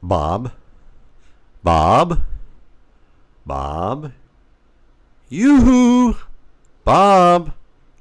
Bob, Bob, Bob, yoo-hoo, Bob.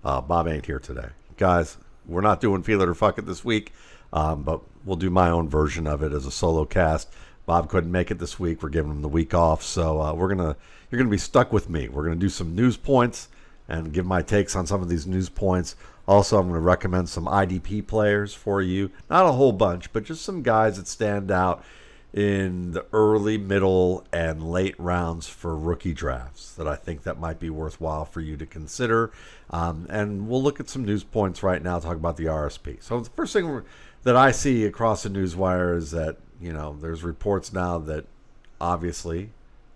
Bob ain't here today. Guys, we're not doing Feel It or Fuck It this week, but we'll do my own version of it as a solo cast. Bob couldn't make it this week. We're giving him the week off, so you're gonna be stuck with me. We're gonna do some news points and give my takes on some of these news points. Also, I'm going to recommend some IDP players for you. Not a whole bunch, but just some guys that stand out in the early, middle, and late rounds for rookie drafts that I think that might be worthwhile for you to consider. And we'll look at some news points right now, talk about the RSP. So the first thing that I see across the news wire is that, there's reports now that obviously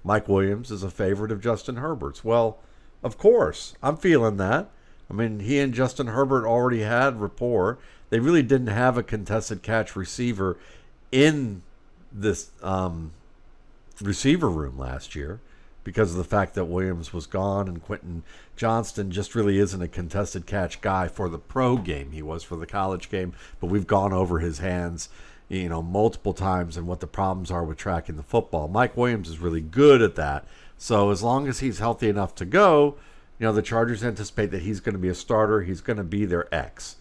Mykell Williams is a favorite of Justin Herbert's. Well, of course, I'm feeling that. I mean, he and Justin Herbert already had rapport. They really didn't have a contested catch receiver in this receiver room last year because of the fact that Williams was gone and Quentin Johnston just really isn't a contested catch guy for the pro game. He was for the college game, but we've gone over his hands, multiple times and what the problems are with tracking the football. Mykell Williams is really good at that. So as long as he's healthy enough to go, the Chargers anticipate that he's going to be a starter. He's going to be their X.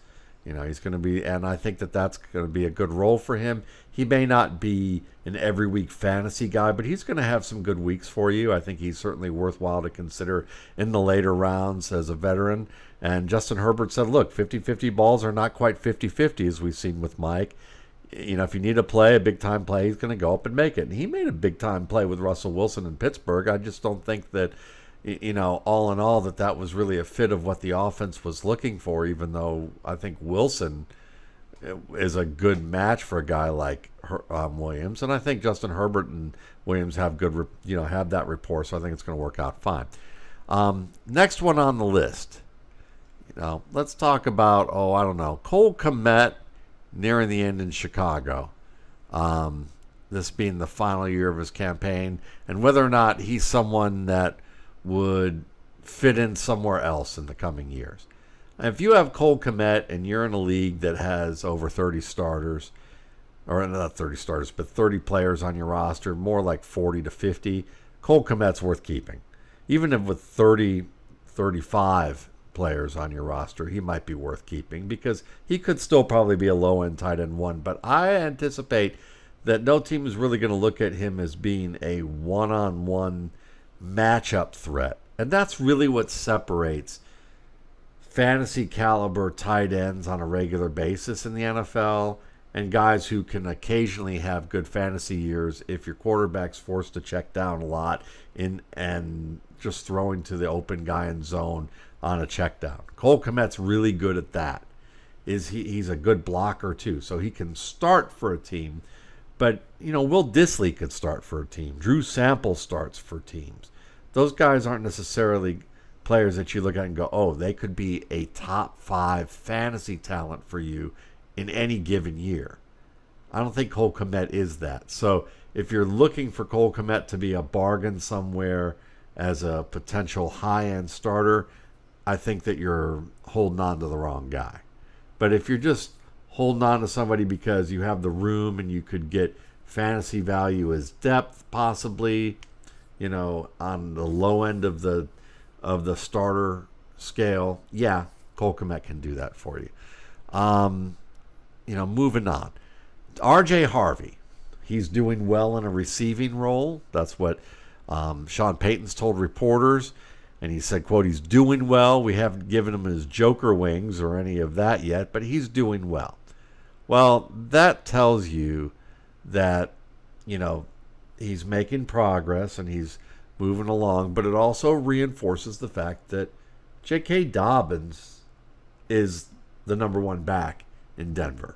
He's going to be, and I think that that's going to be a good role for him. He may not be an every week fantasy guy, but he's going to have some good weeks for you. I think he's certainly worthwhile to consider in the later rounds as a veteran. And Justin Herbert said, look, 50-50 balls are not quite 50-50 as we've seen with Mike. If you need a big time play, he's going to go up and make it. And he made a big time play with Russell Wilson in Pittsburgh. I just don't think that, all in all, that was really a fit of what the offense was looking for, even though I think Wilson is a good match for a guy like Williams. And I think Justin Herbert and Williams have good, have that rapport, so I think it's going to work out fine. Next one on the list, let's talk about, Cole Kmet nearing the end in Chicago. This being the final year of his campaign, and whether or not he's someone that would fit in somewhere else in the coming years. And if you have Cole Kmet and you're in a league that has over 30 starters, or not 30 starters, but 30 players on your roster, more like 40 to 50, Cole Kmet's worth keeping. Even if with 30, 35 players on your roster, he might be worth keeping because he could still probably be a low-end tight end one. But I anticipate that no team is really going to look at him as being a one-on-one matchup threat. And that's really what separates fantasy caliber tight ends on a regular basis in the NFL and guys who can occasionally have good fantasy years if your quarterback's forced to check down a lot and just throwing to the open guy in zone on a check down. Cole Kmet's really good at that. He's a good blocker too, so he can start for a team. But, Will Dissly could start for a team. Drew Sample starts for teams. Those guys aren't necessarily players that you look at and go, oh, they could be a top 5 fantasy talent for you in any given year. I don't think Cole Kmet is that. So if you're looking for Cole Kmet to be a bargain somewhere as a potential high-end starter, I think that you're holding on to the wrong guy. But if you're just holding on to somebody because you have the room and you could get fantasy value as depth possibly, on the low end of the starter scale, yeah, Cole Kmet can do that for you. Moving on. RJ Harvey, he's doing well in a receiving role. That's what Sean Payton's told reporters. And he said, quote, he's doing well. We haven't given him his Joker wings or any of that yet, but he's doing well. Well, that tells you that, he's making progress and he's moving along, but it also reinforces the fact that J.K. Dobbins is the number one back in Denver.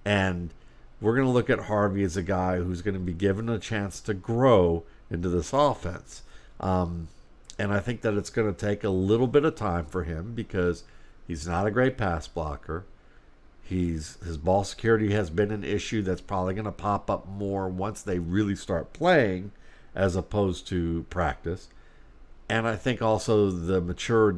And we're going to look at Harvey as a guy who's going to be given a chance to grow into this offense. And I think that it's going to take a little bit of time for him because he's not a great pass blocker. His ball security has been an issue that's probably going to pop up more once they really start playing as opposed to practice. And I think also the immature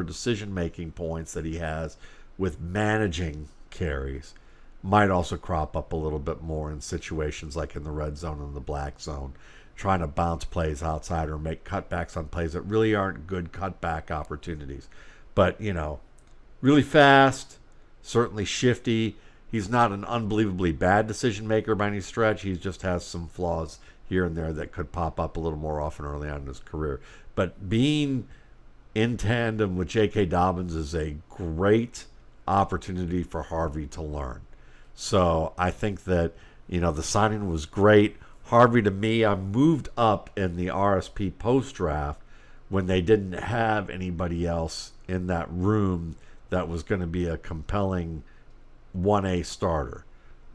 decision-making points that he has with managing carries might also crop up a little bit more in situations like in the red zone and the black zone, trying to bounce plays outside or make cutbacks on plays that really aren't good cutback opportunities. But, really fast, certainly shifty. He's not an unbelievably bad decision maker by any stretch. He just has some flaws here and there that could pop up a little more often early on in his career. But being in tandem with J.K. Dobbins is a great opportunity for Harvey to learn. So I think that, the signing was great. Harvey, to me, I moved up in the RSP post-draft when they didn't have anybody else in that room that was going to be a compelling 1A starter.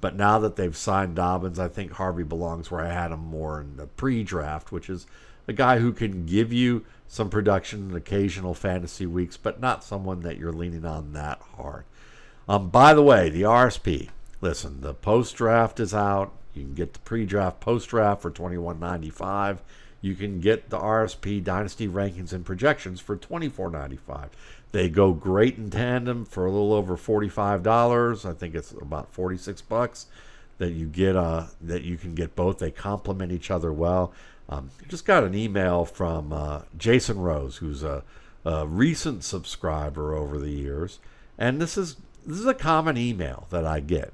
But now that they've signed Dobbins, I think Harvey belongs where I had him more in the pre-draft, which is a guy who can give you some production in occasional fantasy weeks, but not someone that you're leaning on that hard. By the way, the RSP. Listen, the post-draft is out. You can get the pre-draft, post-draft for $21.95. You can get the RSP Dynasty rankings and projections for $24.95. They go great in tandem for a little over $45. I think it's about $46 that you get. That you can get both. They complement each other well. Just got an email from Jason Rose, who's a recent subscriber over the years, and this is a common email that I get.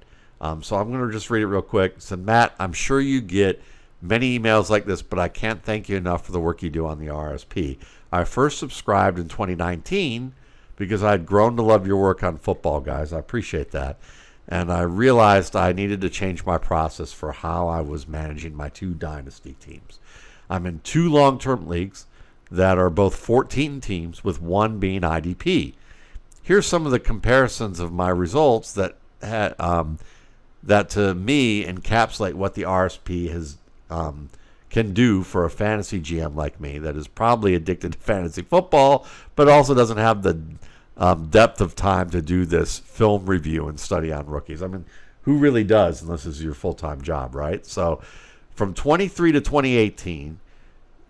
So I'm going to just read it real quick. So Matt, I'm sure you get many emails like this, but I can't thank you enough for the work you do on the RSP. I first subscribed in 2019 because I had grown to love your work on Football Guys. I appreciate that. And I realized I needed to change my process for how I was managing my 2 Dynasty teams. I'm in 2 long-term leagues that are both 14 teams, with one being IDP. Here's some of the comparisons of my results that to me encapsulate what the RSP has can do for a fantasy GM like me that is probably addicted to fantasy football, but also doesn't have the depth of time to do this film review and study on rookies. I mean, who really does unless this is your full-time job, right? So from 23 to 2018,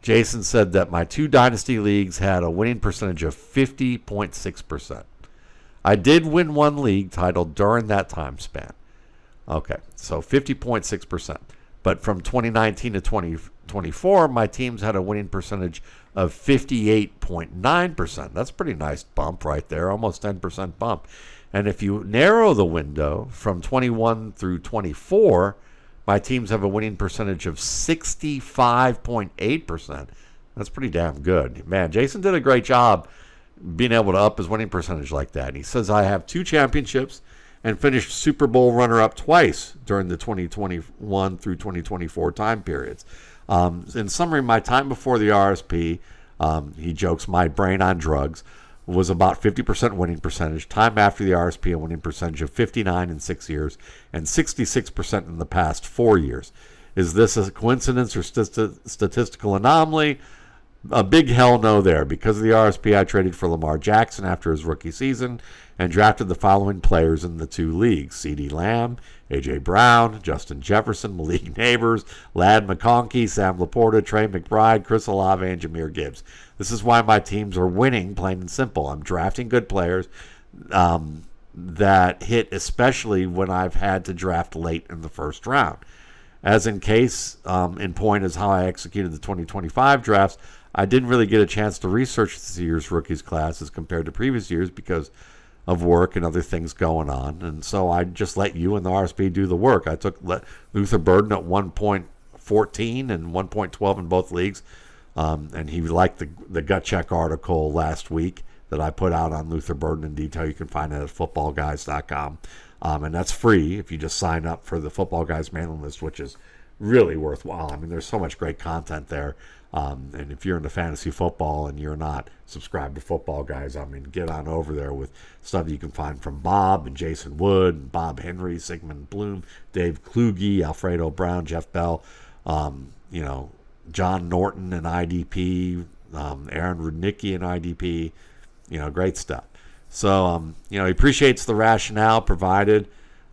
Jason said that my 2 Dynasty leagues had a winning percentage of 50.6%. I did win 1 league title during that time span. Okay, so 50.6%. But from 2019 to 2024, my teams had a winning percentage of 58.9%. That's a pretty nice bump right there, almost 10% bump. And if you narrow the window from 21 through 24, my teams have a winning percentage of 65.8%. That's pretty damn good. Man, Jason did a great job being able to up his winning percentage like that. And he says, I have 2 championships and finished Super Bowl runner-up twice during the 2021 through 2024 time periods. In summary, my time before the RSP, he jokes, my brain on drugs, was about 50% winning percentage. Time after the RSP, a winning percentage of 59 in 6 years and 66% in the past 4 years. Is this a coincidence or statistical anomaly? A big hell no there. Because of the RSP, I traded for Lamar Jackson after his rookie season and drafted the following players in the 2 leagues: CeeDee Lamb, A.J. Brown, Justin Jefferson, Malik Neighbors, Ladd McConkey, Sam Laporta, Trey McBride, Chris Olave, and Jahmyr Gibbs. This is why my teams are winning, plain and simple. I'm drafting good players that hit, especially when I've had to draft late in the first round. As in point is how I executed the 2025 drafts. I didn't really get a chance to research this year's rookies class as compared to previous years because of work and other things going on. And so I just let you and the RSP do the work. I took Luther Burden at 1.14 and 1.12 in both leagues. And he liked the gut check article last week that I put out on Luther Burden in detail. You can find it at footballguys.com. And that's free if you just sign up for the Football Guys mailing list, which is really worthwhile. I mean, there's so much great content there. And if you're into fantasy football and you're not subscribed to Football Guys, I mean, get on over there with stuff you can find from Bob and Jason Wood, and Bob Henry, Sigmund Bloom, Dave Kluge, Alfredo Brown, Jeff Bell, John Norton and IDP, Aaron Rudnicki and IDP, great stuff. So, he appreciates the rationale provided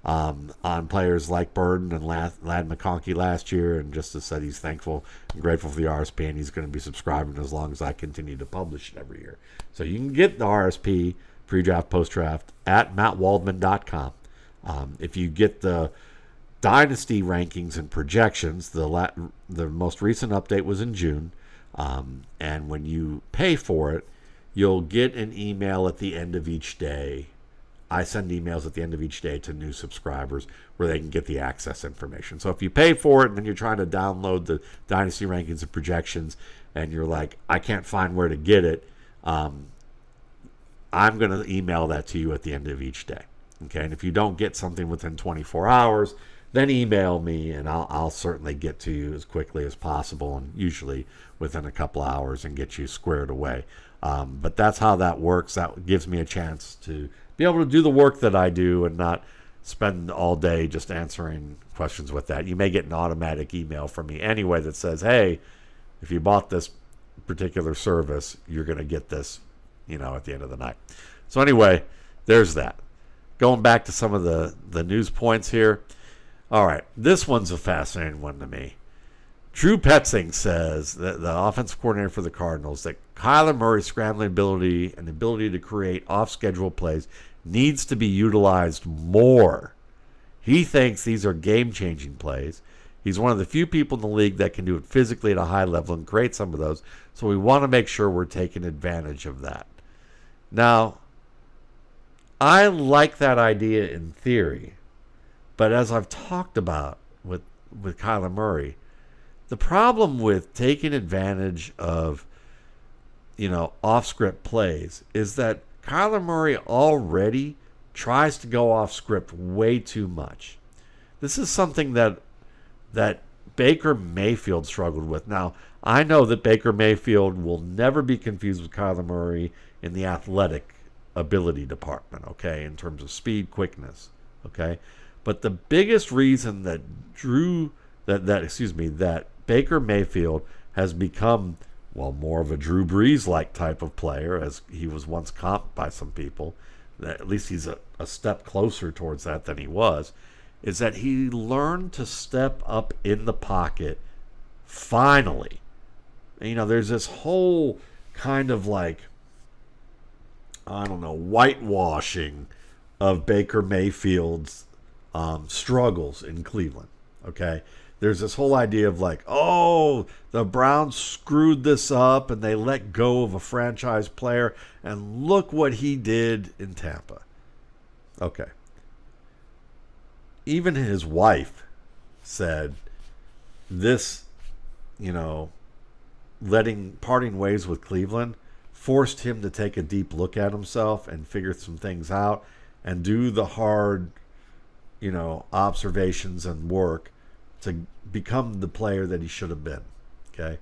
on players like Burden and Ladd McConkey last year, and just as said he's thankful and grateful for the RSP, and he's going to be subscribing as long as I continue to publish it every year. So you can get the RSP pre-draft, post-draft at mattwaldman.com. If you get the Dynasty rankings and projections, the most recent update was in June, and when you pay for it, you'll get an email at the end of each day. I send emails at the end of each day to new subscribers where they can get the access information. So if you pay for it and then you're trying to download the Dynasty rankings and projections and you're like, I can't find where to get it, I'm going to email that to you at the end of each day. Okay, and if you don't get something within 24 hours, then email me and I'll certainly get to you as quickly as possible, and usually within a couple hours, and get you squared away. But that's how that works. That gives me a chance to be able to do the work that I do and not spend all day just answering questions with that. You may get an automatic email from me anyway that says, hey, if you bought this particular service, you're going to get this, at the end of the night. So anyway, there's that. Going back to some of the news points here. All right, this one's a fascinating one to me. Drew Petzing says, that the offensive coordinator for the Cardinals, that Kyler Murray's scrambling ability and ability to create off-schedule plays needs to be utilized more. He thinks these are game-changing plays. He's one of the few people in the league that can do it physically at a high level and create some of those, so we want to make sure we're taking advantage of that. Now, I like that idea in theory, but as I've talked about with Kyler Murray, the problem with taking advantage of, off-script plays is that Kyler Murray already tries to go off-script way too much. This is something that Baker Mayfield struggled with. Now, I know that Baker Mayfield will never be confused with Kyler Murray in the athletic ability department, okay, in terms of speed, quickness, okay? But the biggest reason that that Baker Mayfield has become, more of a Drew Brees-like type of player, as he was once comped by some people, that at least he's a step closer towards that than he was, is that he learned to step up in the pocket finally. There's this whole kind of whitewashing of Baker Mayfield's struggles in Cleveland, okay? There's this whole idea of the Browns screwed this up and they let go of a franchise player, and look what he did in Tampa. Okay. Even his wife said this, parting ways with Cleveland forced him to take a deep look at himself and figure some things out and do the hard, observations and work to become the player that he should have been, okay?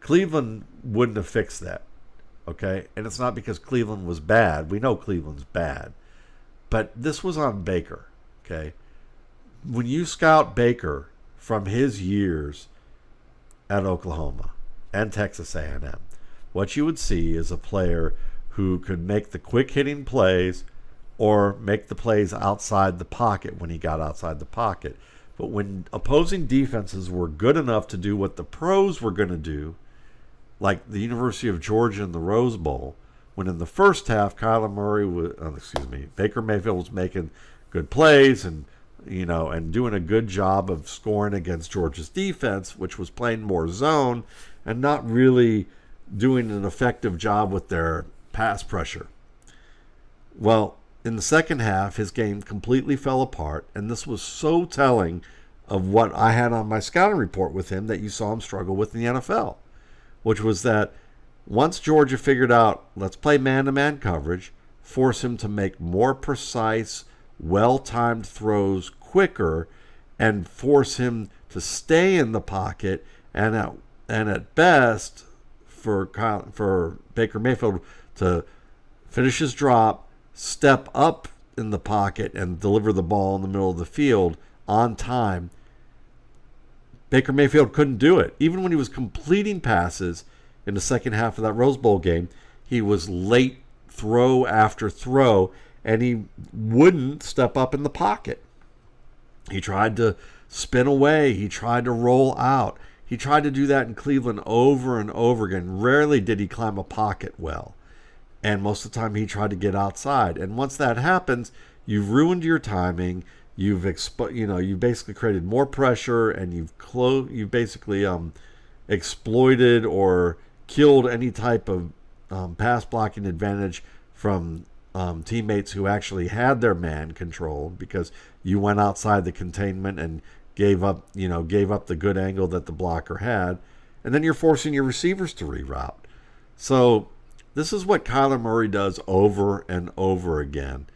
Cleveland wouldn't have fixed that, okay? And it's not because Cleveland was bad. We know Cleveland's bad. But this was on Baker, okay? When you scout Baker from his years at Oklahoma and Texas A&M, what you would see is a player who could make the quick-hitting plays or make the plays outside the pocket when he got outside the pocket. But when opposing defenses were good enough to do what the pros were going to do, like the University of Georgia in the Rose Bowl, when in the first half Baker Mayfield was making good plays and doing a good job of scoring against Georgia's defense, which was playing more zone and not really doing an effective job with their pass pressure. Well, in the second half, his game completely fell apart, and this was so telling of what I had on my scouting report with him that you saw him struggle with in the NFL, which was that once Georgia figured out, let's play man-to-man coverage, force him to make more precise, well-timed throws quicker, and force him to stay in the pocket, and at best, for Baker Mayfield to finish his drop, step up in the pocket and deliver the ball in the middle of the field on time. Baker Mayfield couldn't do it. Even when he was completing passes in the second half of that Rose Bowl game, he was late throw after throw, and he wouldn't step up in the pocket. He tried to spin away. He tried to roll out. He tried to do that in Cleveland over and over again. Rarely did he climb a pocket well. And most of the time he tried to get outside. And once that happens, you've ruined your timing. You've you've basically created more pressure, and you've basically exploited or killed any type of pass blocking advantage from teammates who actually had their man controlled, because you went outside the containment and gave up the good angle that the blocker had, and then you're forcing your receivers to reroute. So this is what Kyler Murray does over and over again,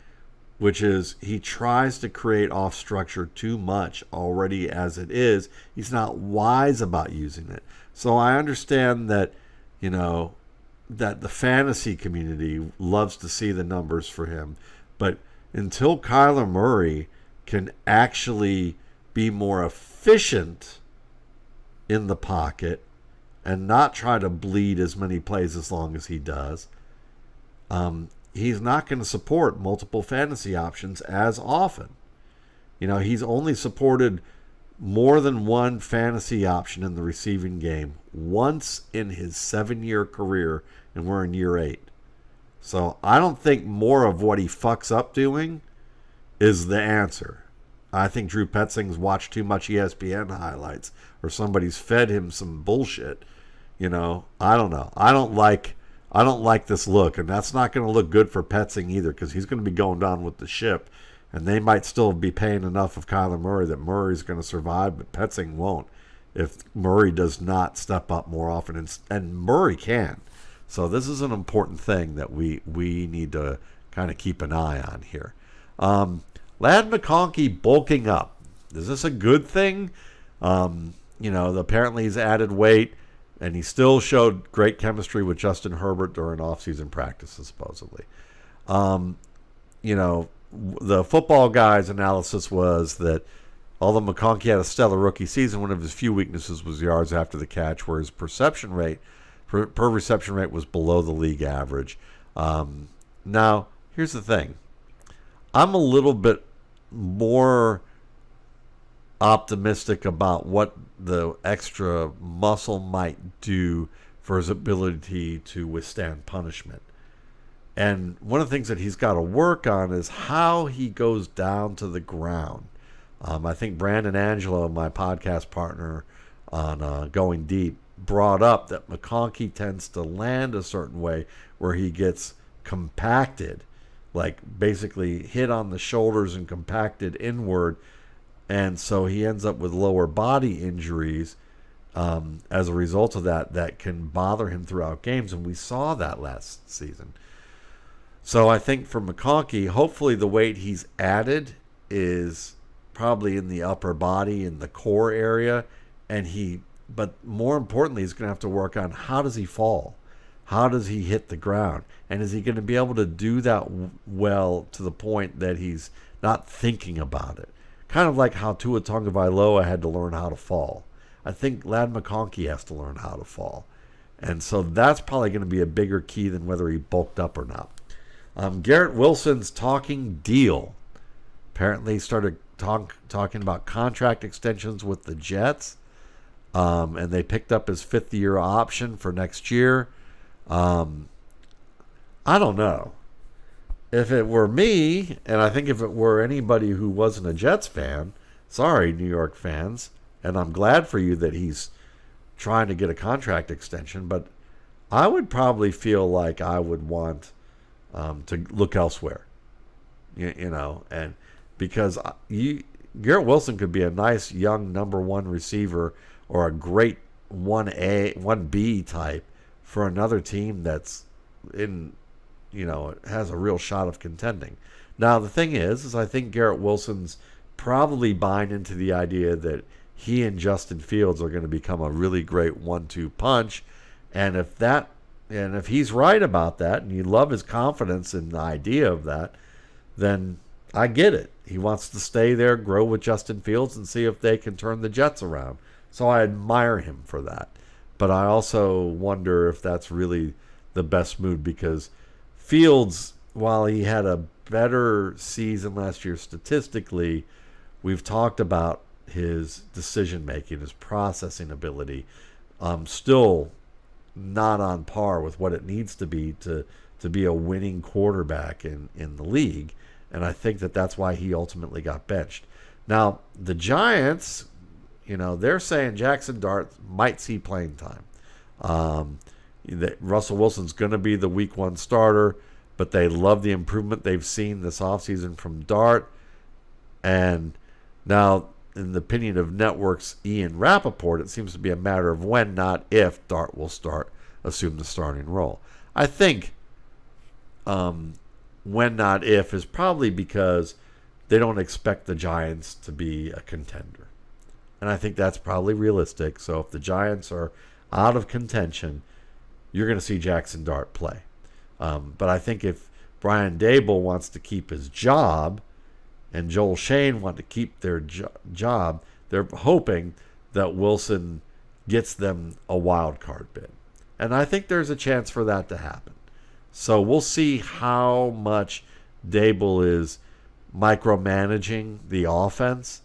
which is he tries to create off structure too much already as it is. He's not wise about using it. So I understand that, that the fantasy community loves to see the numbers for him. But until Kyler Murray can actually be more efficient in the pocket and not try to bleed as many plays as long as he does, he's not going to support multiple fantasy options as often. He's only supported more than one fantasy option in the receiving game once in his 7-year career, and we're in year 8. So I don't think more of what he fucks up doing is the answer. I think Drew Petzing's watched too much ESPN highlights, or somebody's fed him some bullshit. I don't know. I don't like this look, and that's not going to look good for Petzing either, because he's going to be going down with the ship, and they might still be paying enough of Kyler Murray that Murray's going to survive, but Petzing won't if Murray does not step up more often, and Murray can. So this is an important thing that we need to kind of keep an eye on here. Lad McConkey bulking up. Is this a good thing? Apparently he's added weight, and he still showed great chemistry with Justin Herbert during off-season practices, supposedly. The football guy's analysis was that although McConkey had a stellar rookie season, one of his few weaknesses was yards after the catch, where his per reception rate was below the league average. Now, here's the thing. I'm a little bit more optimistic about what the extra muscle might do for his ability to withstand punishment. And one of the things that he's got to work on is how he goes down to the ground. I think Brandon Angelo, my podcast partner on Going Deep, brought up that McConkey tends to land a certain way where he gets compacted, like basically hit on the shoulders and compacted inward, and so he ends up with lower body injuries as a result of that can bother him throughout games, and we saw that last season. So I think for McConkey, hopefully the weight he's added is probably in the upper body, in the core area, but more importantly, he's going to have to work on how does he fall? How does he hit the ground? And is he going to be able to do that well to the point that he's not thinking about it? Kind of like how Tua Tagovailoa had to learn how to fall. I think Lad McConkey has to learn how to fall. And so that's probably going to be a bigger key than whether he bulked up or not. Garrett Wilson's talking deal. Apparently started talking about contract extensions with the Jets. And they picked up his 5th-year option for next year. I don't know. If it were me, and I think if it were anybody who wasn't a Jets fan, sorry, New York fans, and I'm glad for you that he's trying to get a contract extension, but I would probably feel like I would want to look elsewhere. And because Garrett Wilson could be a nice young number 1 receiver or a great 1A, 1B type for another team that's has a real shot of contending. Now, the thing is I think Garrett Wilson's probably buying into the idea that he and Justin Fields are going to become a really great 1-2 punch. And if he's right about that, and you love his confidence in the idea of that, then I get it. He wants to stay there, grow with Justin Fields, and see if they can turn the Jets around. So I admire him for that. But I also wonder if that's really the best move, because Fields, while he had a better season last year statistically, we've talked about his decision-making, his processing ability, still not on par with what it needs to be a winning quarterback in the league. And I think that's why he ultimately got benched. Now, the Giants, they're saying Jaxson Dart might see playing time. Russell Wilson's going to be the week 1 starter, but they love the improvement they've seen this offseason from Dart. And now, in the opinion of Network's Ian Rappaport, it seems to be a matter of when, not if, Dart will assume the starting role. I think when, not if, is probably because they don't expect the Giants to be a contender. And I think that's probably realistic. So if the Giants are out of contention, you're going to see Jaxson Dart play. But I think if Brian Daboll wants to keep his job and Joel Shane want to keep their job, they're hoping that Wilson gets them a wild card bid. And I think there's a chance for that to happen. So we'll see how much Daboll is micromanaging the offense,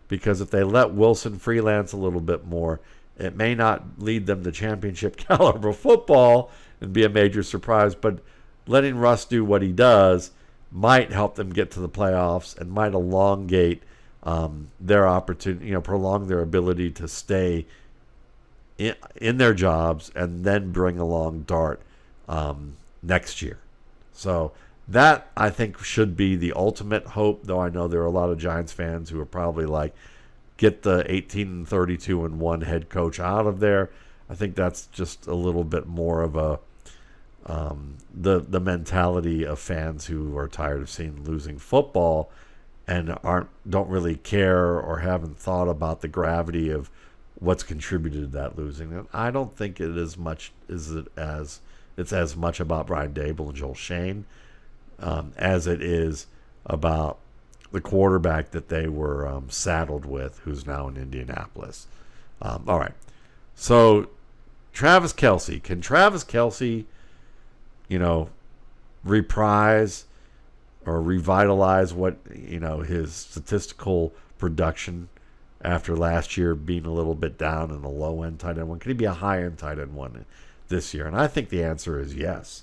because if they let Wilson freelance a little bit more, it may not lead them to championship caliber football and be a major surprise, but letting Russ do what he does might help them get to the playoffs and might elongate their opportunity, prolong their ability to stay in their jobs and then bring along Dart next year. So that, I think, should be the ultimate hope, though I know there are a lot of Giants fans who are probably like, get the 18-32-1 head coach out of there. I think that's just a little bit more of a the mentality of fans who are tired of seeing losing football and don't really care or haven't thought about the gravity of what's contributed to that losing. And I don't think it is much it's as much about Brian Daboll and Joel Shane as it is about the quarterback that they were saddled with, who's now in Indianapolis. All right. So Travis Kelce. Can Travis Kelce, reprise or revitalize what, his statistical production after last year being a little bit down in the low-end tight end one? Could he be a high-end tight end one this year? And I think the answer is yes.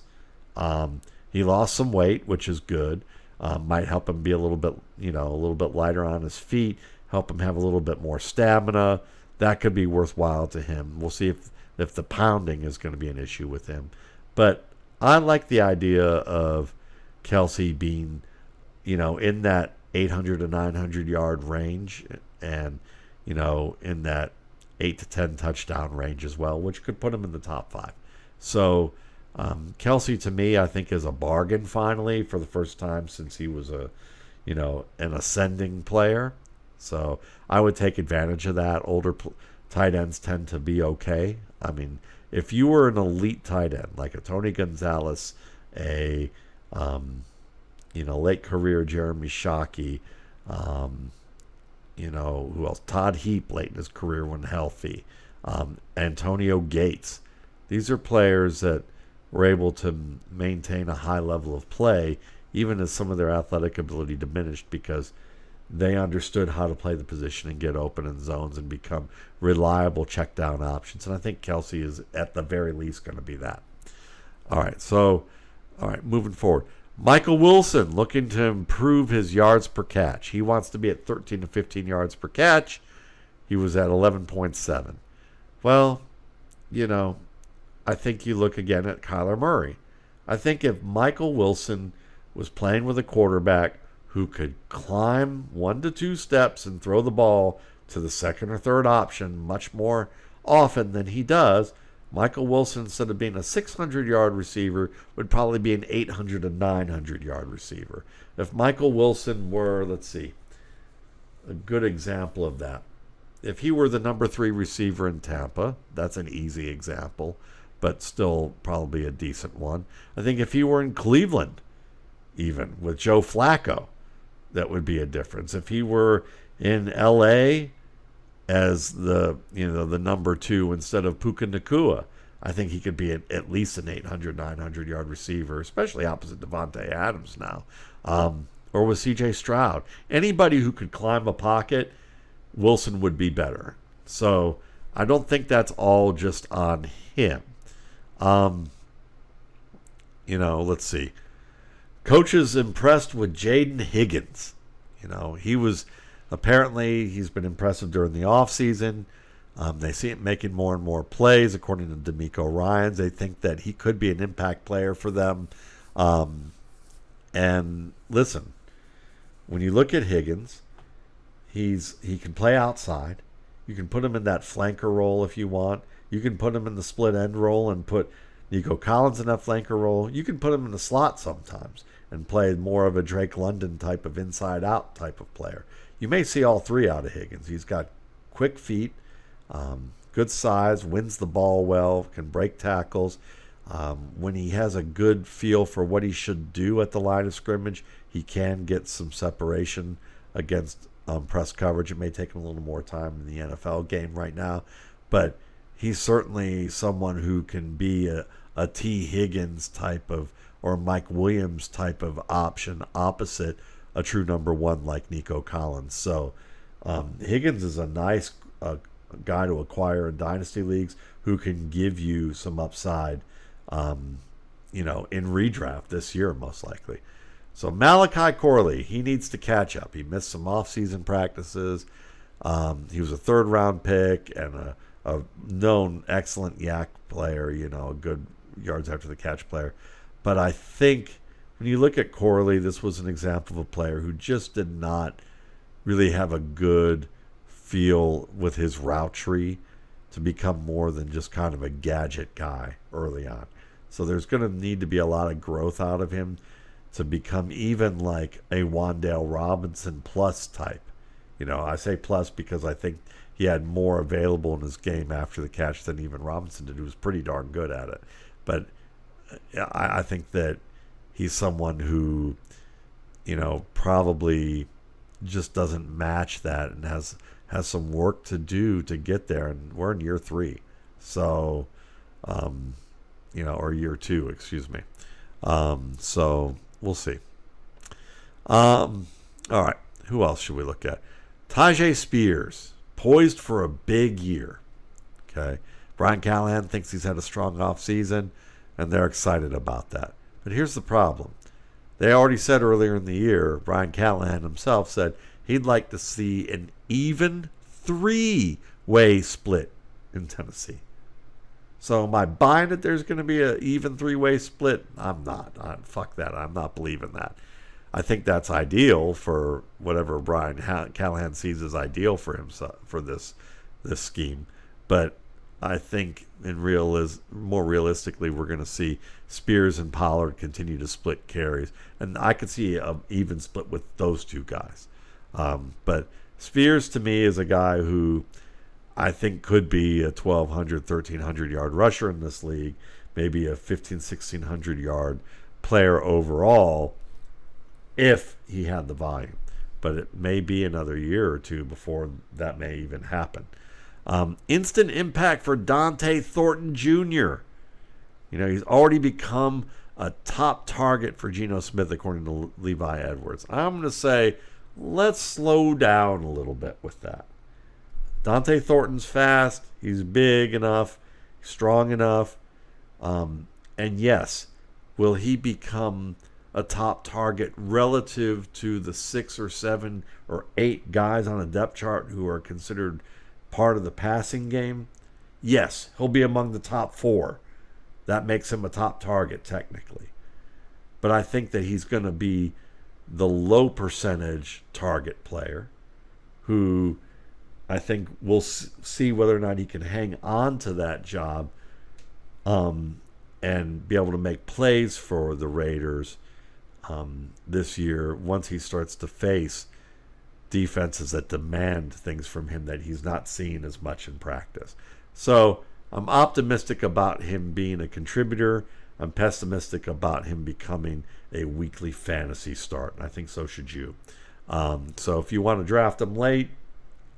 He lost some weight, which is good. Might help him be a little bit lighter on his feet, help him have a little bit more stamina. That could be worthwhile to him. We'll see if the pounding is going to be an issue with him. But I like the idea of Kelce being, in that 800 to 900 yard range and, in that 8 to 10 touchdown range as well, which could put him in the top 5. So Kelce, to me, I think is a bargain finally for the first time since he was an ascending player. So I would take advantage of that. Older tight ends tend to be okay. I mean, if you were an elite tight end like a Tony Gonzalez, a late career Jeremy Shockey, who else? Todd Heap late in his career when healthy, Antonio Gates. These are players that were able to maintain a high level of play, even as some of their athletic ability diminished, because they understood how to play the position and get open in zones and become reliable check down options. And I think Kelce is at the very least going to be that. All right, moving forward. Mykell Wilson looking to improve his yards per catch. He wants to be at 13 to 15 yards per catch. He was at 11.7. Well, I think you look again at Kyler Murray. I think if Mykell Wilson was playing with a quarterback who could climb 1 to 2 steps and throw the ball to the second or third option much more often than he does, Mykell Wilson, instead of being a 600-yard receiver, would probably be an 800 to 900-yard receiver. If Mykell Wilson were, let's see, a good example of that. If he were the number 3 receiver in Tampa, that's an easy example, but still probably a decent one. I think if he were in Cleveland, even with Joe Flacco, that would be a difference. If he were in L.A. as the number 2 instead of Puka Nacua, I think he could be at least an 800, 900-yard receiver, especially opposite Devontae Adams now, or with C.J. Stroud. Anybody who could climb a pocket, Wilson would be better. So I don't think that's all just on him. Let's see. Coaches impressed with Jayden Higgins. He's been impressive during the offseason. They see him making more and more plays, according to D'Amico Ryans. They think that he could be an impact player for them. And listen, when you look at Higgins, he can play outside. You can put him in that flanker role if you want. You can put him in the split end role and put Nico Collins in that flanker role. You can put him in the slot sometimes and play more of a Drake London type of inside-out type of player. You may see all three out of Higgins. He's got quick feet, good size, wins the ball well, can break tackles. When he has a good feel for what he should do at the line of scrimmage, he can get some separation against press coverage. It may take him a little more time in the NFL game right now, but he's certainly someone who can be a T. Higgins type of, or Mykell Williams type of option opposite a true number one like Nico Collins. So Higgins is a nice guy to acquire in dynasty leagues who can give you some upside, in redraft this year most likely. So Malachi Corley, he needs to catch up. He missed some off-season practices. He was a third-round pick and a known excellent yak player, a good yards after the catch player. But I think when you look at Corley, this was an example of a player who just did not really have a good feel with his route tree to become more than just kind of a gadget guy early on. So there's going to need to be a lot of growth out of him to become even like a Wan'Dale Robinson plus type. I say plus because I think he had more available in his game after the catch than even Robinson did, who was pretty darn good at it. But I think that he's someone who, probably just doesn't match that and has some work to do to get there. And we're in year 3. So, or year 2, excuse me. So we'll see. All right. Who else should we look at? Tyjae Spears, poised for a big year. Okay. Brian Callahan thinks he's had a strong offseason, and they're excited about that. But here's the problem. They already said earlier in the year, Brian Callahan himself said he'd like to see an even 3-way split in Tennessee. So am I buying that there's going to be an even 3-way split? I'm not. Fuck that. I'm not believing that. I think that's ideal for whatever Brian Callahan sees as ideal for himself for this scheme. But I think more realistically, we're going to see Spears and Pollard continue to split carries, and I could see an even split with those two guys. But Spears to me is a guy who I think could be a 1,200, 1,300 yard rusher in this league, maybe a 1,500, 1,600 yard player overall if he had the volume. But it may be another year or two before that may even happen. Instant impact for Dante Thornton Jr. He's already become a top target for Geno Smith, according to Levi Edwards. I'm going to say let's slow down a little bit with that. Dante Thornton's fast. He's big enough, strong enough. And yes, will he become a top target relative to the 6 or 7 or 8 guys on a depth chart who are considered part of the passing game? Yes, he'll be among the top 4. That makes him a top target technically. But I think that he's going to be the low percentage target player who I think we'll see whether or not he can hang on to that job and be able to make plays for the Raiders this year once he starts to face defenses that demand things from him that he's not seen as much in practice. So I'm optimistic about him being a contributor. I'm pessimistic about him becoming a weekly fantasy start, and I think so should you. So if you want to draft him late,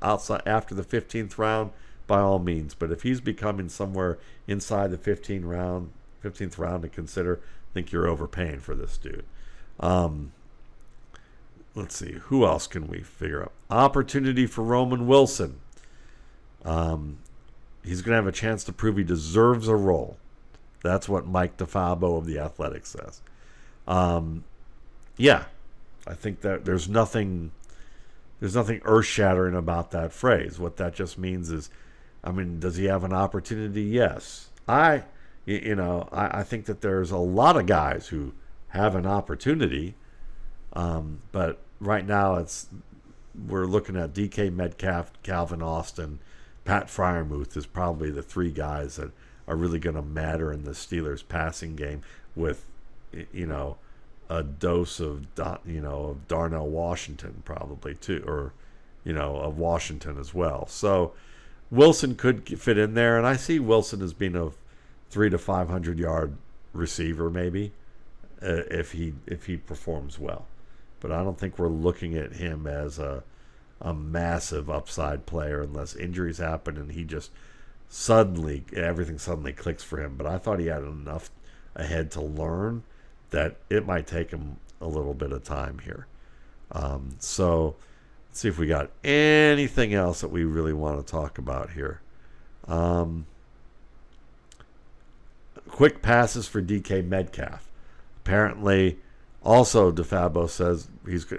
outside after the 15th round, by all means. But if he's becoming somewhere inside the 15th round to consider, I think you're overpaying for this dude. Let's see. Who else can we figure out? Opportunity for Roman Wilson. He's going to have a chance to prove he deserves a role. That's what Mike DeFabo of The Athletic says. Yeah, I think that there's nothing earth-shattering about that phrase. What that just means is, I mean, does he have an opportunity? Yes. I think that there's a lot of guys who have an opportunity, but right now we're looking at DK Metcalf, Calvin Austin, Pat Freiermuth is probably the three guys that are really going to matter in the Steelers' passing game with, a dose of of Darnell Washington probably too, or of Washington as well. So Wilson could fit in there, and I see Wilson as being a 300 to 500 yard receiver maybe if he performs well. But I don't think we're looking at him as a massive upside player unless injuries happen and he just everything suddenly clicks for him. But I thought he had enough ahead to learn that it might take him a little bit of time here. So let's see if we got anything else that we really want to talk about here. Quick passes for DK Metcalf. Apparently, also DeFabo says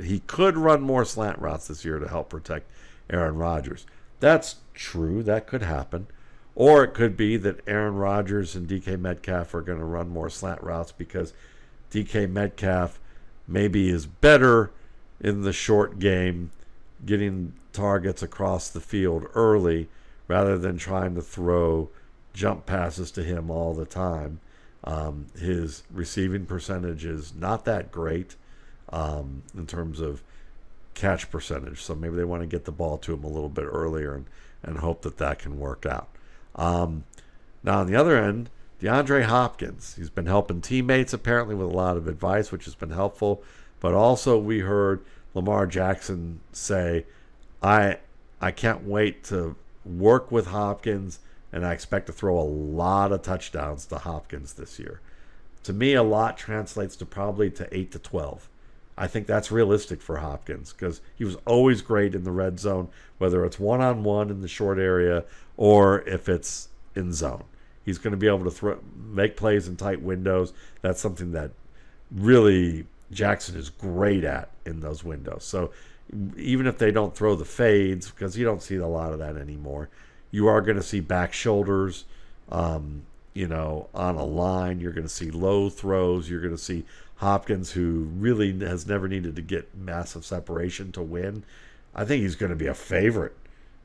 he could run more slant routes this year to help protect Aaron Rodgers. That's true. That could happen. Or it could be that Aaron Rodgers and DK Metcalf are going to run more slant routes because DK Metcalf maybe is better in the short game, getting targets across the field early rather than trying to throw jump passes to him all the time. His receiving percentage is not that great in terms of catch percentage, so maybe they want to get the ball to him a little bit earlier and hope that can work out. Now on the other end, DeAndre Hopkins, he's been helping teammates apparently with a lot of advice, which has been helpful. But also we heard Lamar Jackson say, I can't wait to work with Hopkins, and I expect to throw a lot of touchdowns to Hopkins this year. To me, a lot translates to probably to 8 to 12. I think that's realistic for Hopkins because he was always great in the red zone, whether it's one-on-one in the short area or if it's in zone. He's going to be able to make plays in tight windows. That's something that really Jackson is great at in those windows. So even if they don't throw the fades, because you don't see a lot of that anymore, you are going to see back shoulders, on a line. You're going to see low throws. You're going to see Hopkins, who really has never needed to get massive separation to win. I think he's going to be a favorite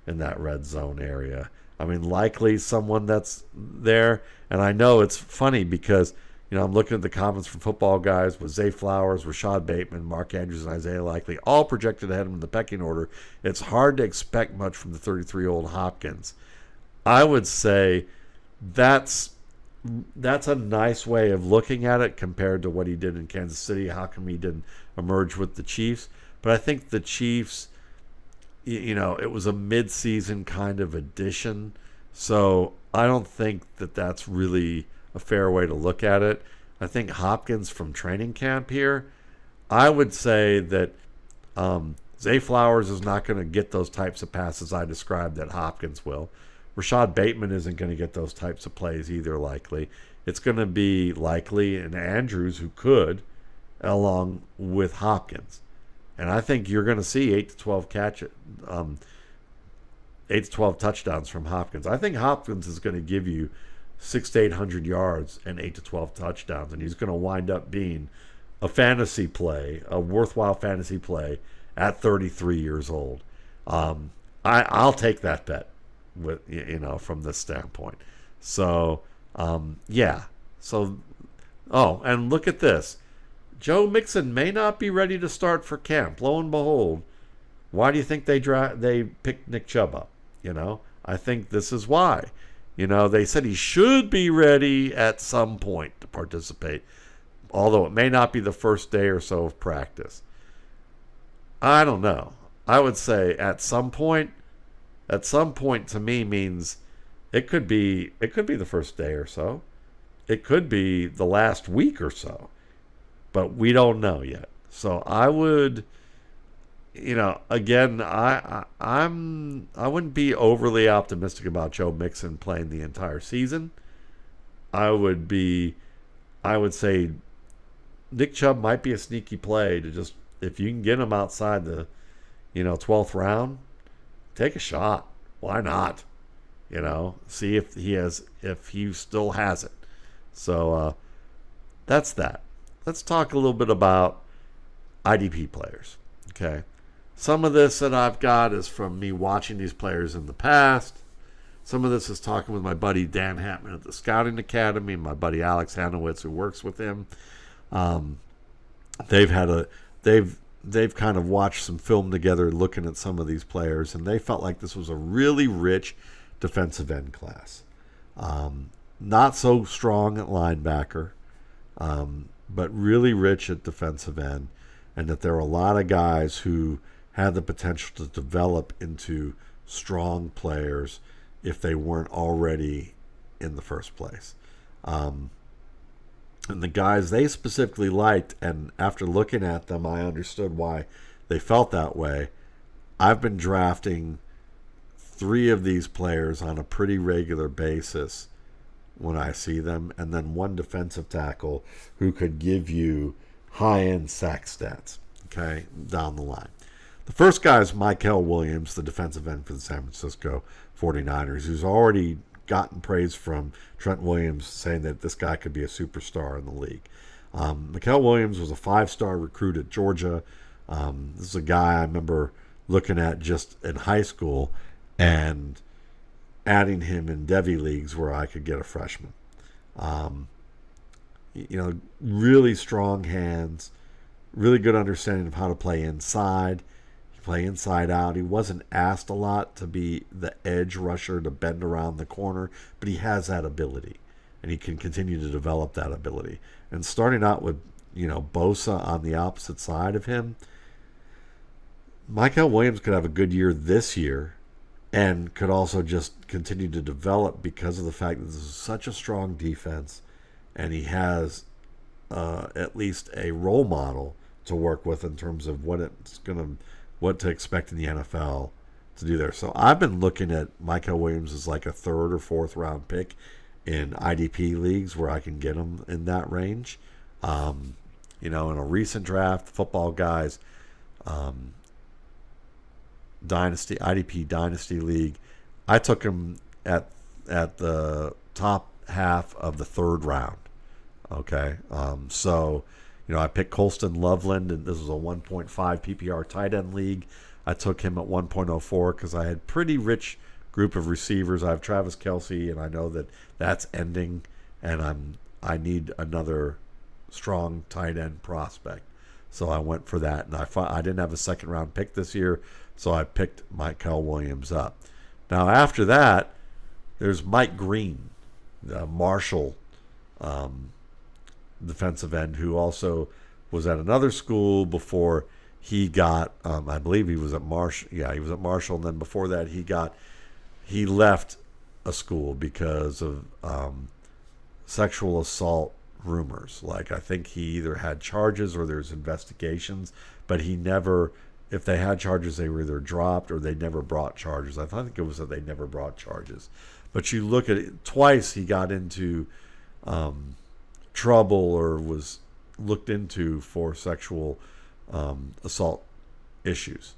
in that red zone area. I mean, likely someone that's there. And I know it's funny because, I'm looking at the comments from football guys with Zay Flowers, Rashad Bateman, Mark Andrews, and Isaiah Likely, all projected ahead of him in the pecking order. It's hard to expect much from the 33-year-old Hopkins. I would say that's a nice way of looking at it compared to what he did in Kansas City. How come he didn't emerge with the Chiefs? But I think the Chiefs, it was a mid-season kind of addition. So I don't think that that's really a fair way to look at it. I think Hopkins from training camp here, I would say that Zay Flowers is not going to get those types of passes I described that Hopkins will. Rashad Bateman isn't going to get those types of plays either, likely. It's going to be Likely and Andrews who could, along with Hopkins. And I think you're going to see 8 to 12 8 to 12 touchdowns from Hopkins. I think Hopkins is going to give you 600 to 800 yards and 8 to 12 touchdowns, and he's going to wind up being a fantasy play, a worthwhile fantasy play at 33 years old. I'll take that bet with from this standpoint. So yeah. So and look at this. Joe Mixon may not be ready to start for camp. Lo and behold, why do you think they picked Nick Chubb up? I think this is why. They said he should be ready at some point to participate, although it may not be the first day or so of practice. I don't know. I would say at some point to me means it could be the first day or so. It could be the last week or so. But we don't know yet. So I would, again, I wouldn't be overly optimistic about Joe Mixon playing the entire season. I would say Nick Chubb might be a sneaky play to just, if you can get him outside the 12th round, take a shot. Why not? See if he still has it. So that's that. Let's talk a little bit about IDP players. Okay. Some of this that I've got is from me watching these players in the past. Some of this is talking with my buddy Dan Hatman at the Scouting Academy and my buddy Alex Hanowitz, who works with him. They've kind of watched some film together looking at some of these players, and they felt like this was a really rich defensive end class. Not so strong at linebacker, but really rich at defensive end, and that there are a lot of guys who had the potential to develop into strong players if they weren't already in the first place. And the guys they specifically liked, and after looking at them, I understood why they felt that way. I've been drafting 3 of these players on a pretty regular basis when I see them, and then 1 defensive tackle who could give you high-end sack stats, okay, down the line. The first guy is Mykell Williams, the defensive end for the San Francisco 49ers, who's already gotten praise from Trent Williams saying that this guy could be a superstar in the league. Mykell Williams was a 5-star recruit at Georgia. This is a guy I remember looking at just in high school and adding him in Devy leagues where I could get a freshman. Really strong hands, really good understanding of how to play inside. Play inside out. He wasn't asked a lot to be the edge rusher to bend around the corner, but he has that ability, and he can continue to develop that ability. And starting out with, Bosa on the opposite side of him, Mykell Williams could have a good year this year and could also just continue to develop because of the fact that this is such a strong defense, and he has at least a role model to work with in terms of what to expect in the NFL to do there. So I've been looking at Mykell Williams as like a 3rd or 4th round pick in IDP leagues where I can get him in that range. In a recent draft, Football Guys IDP Dynasty League, I took him at the top half of the 3rd round. Okay, I picked Colston Loveland, and this was a 1.5 PPR tight end league. I took him at 1.04 because I had pretty rich group of receivers. I have Travis Kelce, and I know that that's ending, and I need another strong tight end prospect. So I went for that, and I didn't have a 2nd round pick this year, so I picked Mykell Williams up. Now after that, there's Mike Green, the Marshall defensive end, who also was at another school before he got, I believe he was at Marshall. Yeah, he was at Marshall, and then before that he left a school because of sexual assault rumors. Like, I think he either had charges or there's investigations, but he never, if they had charges, they were either dropped or they never brought charges. I think it was that they never brought charges. But you look at it, twice he got into trouble or was looked into for sexual assault issues.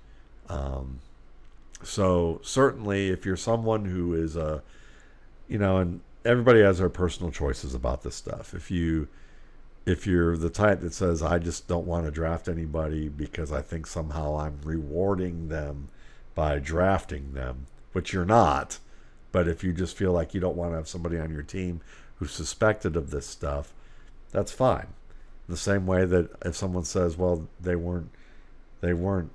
So certainly if you're someone who is and everybody has their personal choices about this stuff. If you're the type that says, I just don't want to draft anybody because I think somehow I'm rewarding them by drafting them, which you're not, but if you just feel like you don't want to have somebody on your team who's suspected of this stuff, that's fine. The same way that if someone says, well, they weren't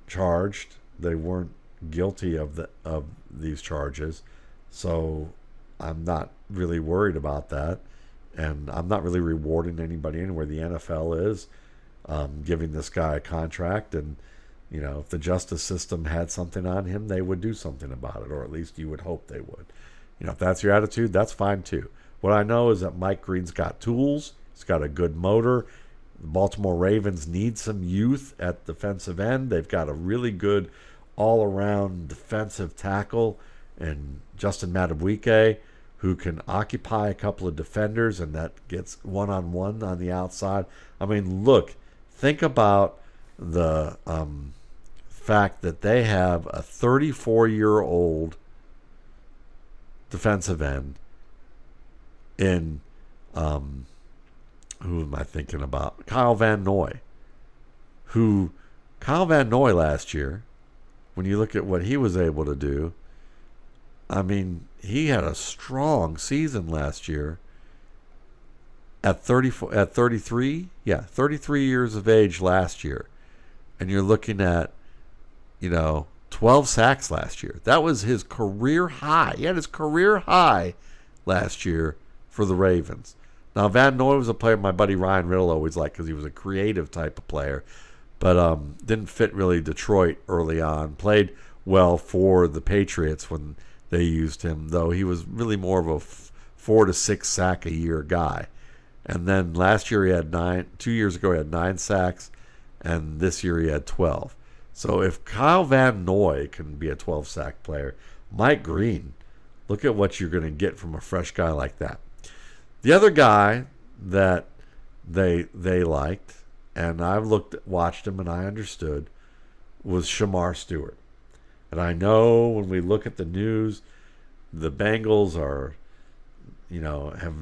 charged, they weren't guilty of these charges, so I'm not really worried about that, and I'm not really rewarding anybody anywhere. The NFL is giving this guy a contract, and if the justice system had something on him, they would do something about it, or at least you would hope they would. If that's your attitude, that's fine too. What I know is that Mike Green's got tools. He's got a good motor. The Baltimore Ravens need some youth at defensive end. They've got a really good all-around defensive tackle and Justin Madubuike, who can occupy a couple of defenders and that gets one-on-one on the outside. I mean, look, think about the fact that they have a 34-year-old defensive end in, who am I thinking about? Kyle Van Noy. Kyle Van Noy last year, when you look at what he was able to do, I mean, he had a strong season last year at 33 years of age last year. And you're looking at, 12 sacks last year. That was his career high. He had his career high last year for the Ravens. Now, Van Noy was a player my buddy Ryan Riddle always liked because he was a creative type of player, but didn't fit really Detroit early on. Played well for the Patriots when they used him, though he was really more of a 4 to 6 sack a year guy. And then last year he had 9. 2 years ago he had 9 sacks, and this year he had 12. So if Kyle Van Noy can be a 12-sack player, Mike Green, look at what you're going to get from a fresh guy like that. The other guy that they liked, and I've watched him and I understood, was Shemar Stewart. And I know when we look at the news, the Bengals have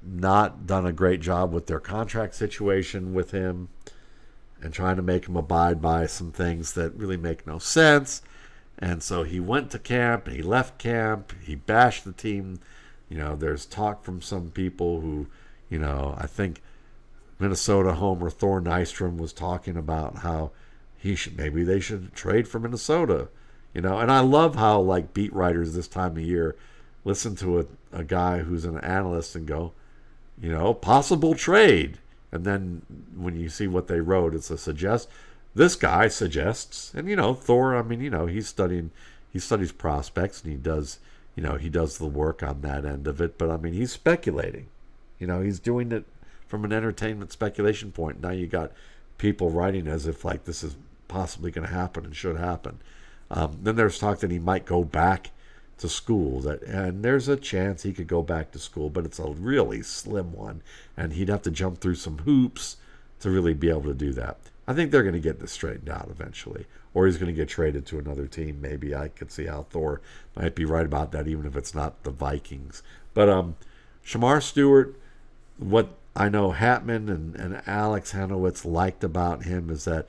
not done a great job with their contract situation with him and trying to make him abide by some things that really make no sense. And so he went to camp and he left camp. He bashed the team. There's talk from some people who, I think Minnesota homer Thor Nystrom was talking about how maybe they should trade for Minnesota. And I love how beat writers this time of year listen to a guy who's an analyst and go, possible trade. And then when you see what they wrote, it's this guy suggests, and Thor, I mean, he studies prospects and he does the work on that end of it. But I mean, he's speculating, he's doing it from an entertainment speculation point. Now you got people writing as if this is possibly going to happen and should happen. Then there's talk that he might go back to school, and there's a chance he could go back to school, but it's a really slim one, and he'd have to jump through some hoops to really be able to do that. I think they're going to get this straightened out eventually, or he's going to get traded to another team. Maybe I could see how Thor might be right about that, even if it's not the Vikings. But Shemar Stewart, what I know Hatman and Alex Hanowitz liked about him is that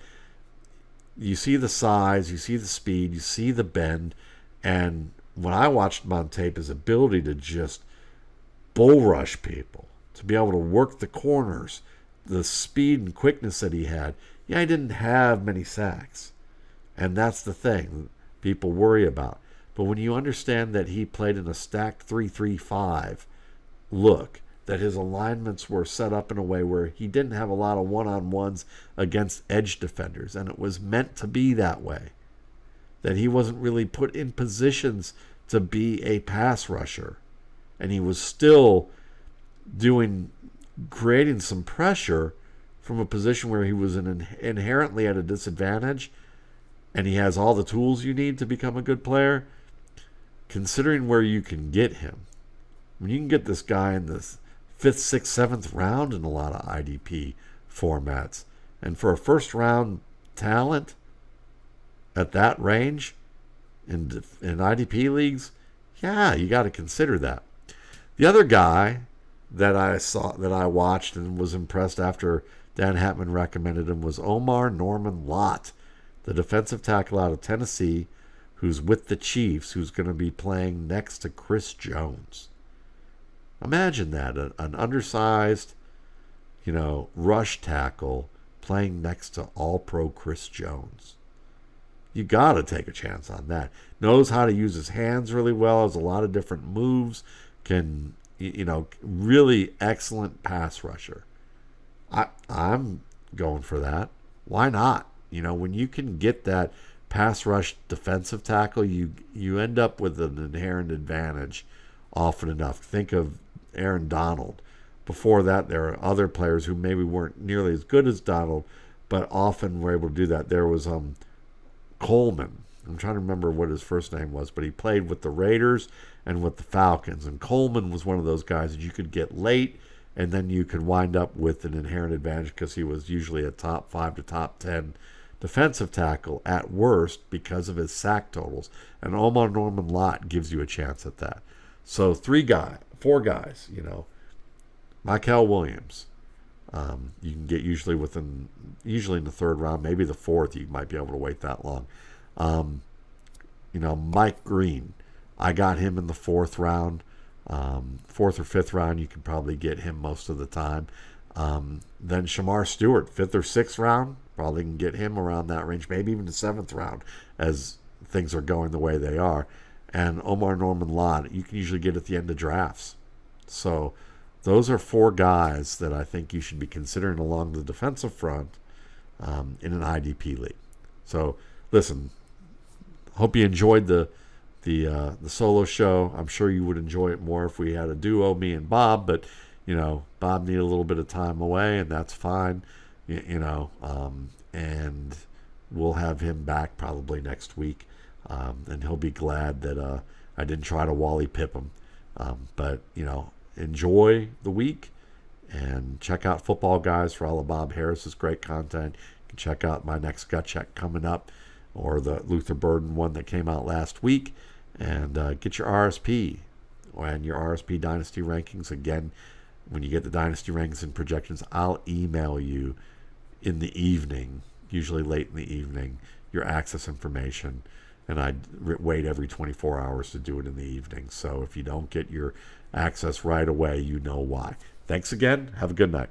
you see the size, you see the speed, you see the bend, and when I watched him on tape, his ability to just bull rush people, to be able to work the corners, the speed and quickness that he had. Yeah, he didn't have many sacks, and that's the thing people worry about. But when you understand that he played in a stacked 3-3-5 look, that his alignments were set up in a way where he didn't have a lot of one-on-ones against edge defenders, and it was meant to be that way, that he wasn't really put in positions to be a pass rusher, and he was still creating some pressure from a position where he was inherently at a disadvantage, and he has all the tools you need to become a good player. Considering where you can get him, when you can get this guy in the 5th, 6th, 7th round in a lot of IDP formats, and for a first-round talent at that range in IDP leagues, yeah, you got to consider that. The other guy that I watched and was impressed after Dan Hatman recommended him was Omarr Norman-Lott, the defensive tackle out of Tennessee, who's with the Chiefs, who's going to be playing next to Chris Jones. Imagine that, an undersized, rush tackle playing next to all-pro Chris Jones. You got to take a chance on that. Knows how to use his hands really well, has a lot of different moves, can, really excellent pass rusher. I'm going for that. Why not? When you can get that pass rush defensive tackle, you end up with an inherent advantage often enough. Think of Aaron Donald. Before that, there are other players who maybe weren't nearly as good as Donald, but often were able to do that. There was Coleman, I'm trying to remember what his first name was, but he played with the Raiders and with the Falcons. And Coleman was one of those guys that you could get late, and then you could wind up with an inherent advantage because he was usually a top 5 to top 10 defensive tackle at worst because of his sack totals. And Omarr Norman-Lott gives you a chance at that. So 4 guys, Mykell Williams. You can get usually in the 3rd round, maybe the 4th. You might be able to wait that long. Mike Green. I got him in the 4th round. 4th or 5th round, you can probably get him most of the time. Then Shemar Stewart, 5th or 6th round, probably can get him around that range, maybe even the 7th round as things are going the way they are. And Omarr Norman-Lott, you can usually get at the end of drafts. So those are 4 guys that I think you should be considering along the defensive front in an IDP league. So listen, hope you enjoyed the solo show. I'm sure you would enjoy it more if we had a duo, me and Bob, but Bob needed a little bit of time away, and that's fine. And we'll have him back probably next week, and he'll be glad that I didn't try to Wally pip him. But enjoy the week and check out Football Guys for all of Bob Harris's great content. You can check out my next gut check coming up, or the Luther Burden one that came out last week, and get your RSP and your RSP Dynasty rankings. Again, when you get the Dynasty rankings and projections, I'll email you in the evening, usually late in the evening, your access information, and I wait every 24 hours to do it in the evening. So if you don't get your access right away, you know why. Thanks again. Have a good night.